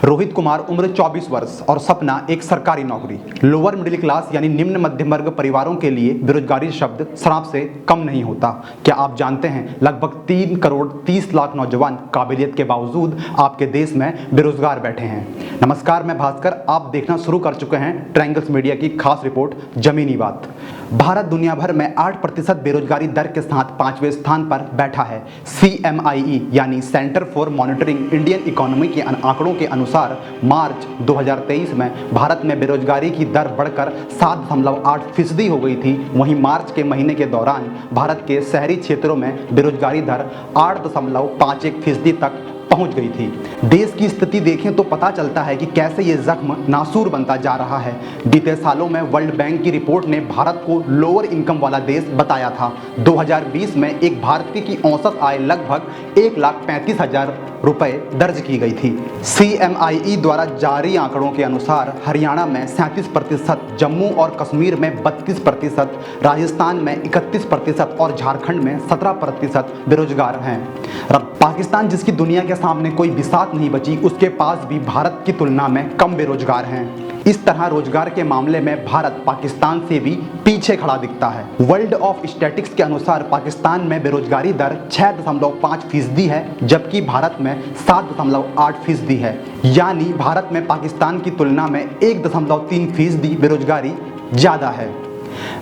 रोहित कुमार उम्र 24 वर्ष और सपना एक सरकारी नौकरी। लोअर मिडिल क्लास यानी निम्न मध्यम वर्ग परिवारों के लिए बेरोजगारी शब्द शराब से कम नहीं होता। क्या आप जानते हैं लगभग 3 करोड़ 30 लाख नौजवान काबिलियत के बावजूद आपके देश में बेरोजगार बैठे हैं। नमस्कार, मैं भास्कर। आप देखना शुरू कर चुके हैं ट्रायंगल्स मीडिया की खास रिपोर्ट जमीनी बात। भारत दुनिया भर में 8% बेरोजगारी दर के साथ 5वें स्थान पर बैठा है। CMIE यानी centre for monitoring Indian economy के आंकड़ों के अनुसार मार्च 2023 में भारत में बेरोजगारी की दर बढ़कर 7.8% हो गई थी। वहीं मार्च के महीने के दौरान भारत के शहरी क्षेत्रों में बेरोजगारी दर 8.51% तक पहुंच गई थी। देश की स्थिति देखें तो पता चलता है कि कैसे ये जख्म नासूर बनता जा रहा है। बीते सालों में वर्ल्ड बैंक की रिपोर्ट ने भारत को लोअर इनकम वाला देश बताया था। 2020 में एक भारतीय की औसत आय लगभग 1,35,000 रुपए दर्ज की गई थी। CMIE द्वारा जारी आंकड़ों के अनुसार हरियाणा में 37%, जम्मू और कश्मीर में 32%, राजस्थान में 31% और झारखंड में 17% बेरोजगार हैं। पाकिस्तान, जिसकी दुनिया के सामने कोई बिसात नहीं बची, उसके पास भी भारत की तुलना में कम बेरोजगार हैं। इस तरह रोजगार के मामले में भारत पाकिस्तान से भी पीछे खड़ा दिखता है। वर्ल्ड ऑफ स्टैटिस्टिक्स के अनुसार पाकिस्तान में बेरोजगारी दर 6.5% है, जबकि भारत में 7.8% है। यानी भारत में पाकिस्तान की तुलना में 1.3% बेरोजगारी ज़्यादा है।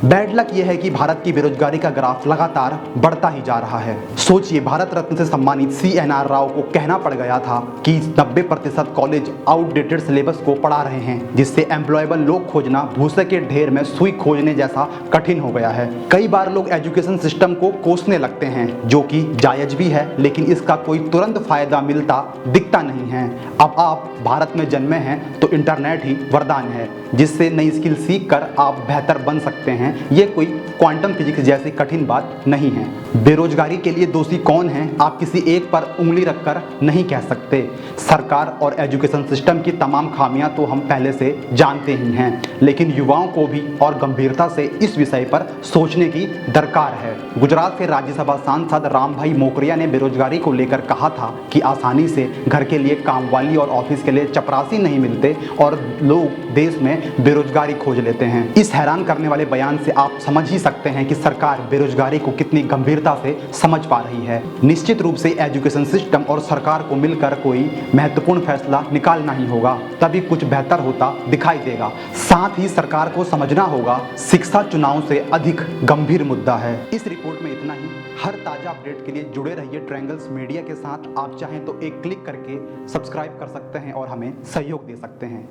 बैड लक यह है कि भारत की बेरोजगारी का ग्राफ लगातार बढ़ता ही जा रहा है। सोचिए, भारत रत्न से सम्मानित CNR राव को कहना पड़ गया था कि 90% कॉलेज आउटडेटेड सिलेबस को पढ़ा रहे हैं, जिससे एम्प्लॉयबल लोग खोजना भूसे के ढेर में सुई खोजने जैसा कठिन हो गया है। कई बार लोग एजुकेशन सिस्टम को कोसने लगते हैं, जो कि जायज भी है, लेकिन इसका कोई तुरंत फायदा मिलता दिखता नहीं है। अब आप भारत में जन्मे हैं तो इंटरनेट ही वरदान है, जिससे नई स्किल सीख कर आप बेहतर बन सकते हैं। ये कोई क्वांटम फिजिक्स जैसी कठिन बात नहीं है। बेरोजगारी के लिए दोषी कौन है, आप किसी एक पर उंगली रखकर नहीं कह सकते। सरकार और एजुकेशन सिस्टम की तमाम खामियां तो हम पहले से जानते ही हैं, लेकिन युवाओं को भी और गंभीरता से इस विषय पर सोचने की दरकार है। गुजरात से राज्यसभा सांसद रामभाई मोकरिया ने बेरोजगारी को लेकर कहा था कि आसानी से घर के लिए कामवाली और ऑफिस के लिए चपरासी नहीं मिलते और लोग देश में बेरोजगारी खोज लेते हैं। इस हैरान करने वाले बयान से आप समझ ही सकते हैं कि सरकार बेरोजगारी को कितनी गंभीरता से समझ पा रही है। निश्चित रूप से एजुकेशन सिस्टम और सरकार को मिलकर कोई महत्वपूर्ण फैसला निकालना ही होगा, तभी कुछ बेहतर होता दिखाई देगा। साथ ही सरकार को समझना होगा, शिक्षा चुनाव से अधिक गंभीर मुद्दा है। इस रिपोर्ट में इतना ही। हर ताजा अपडेट के लिए जुड़े रहिए ट्रायंगल्स मीडिया के साथ। आप चाहें तो एक क्लिक करके सब्सक्राइब कर सकते हैं और हमें सहयोग दे सकते हैं।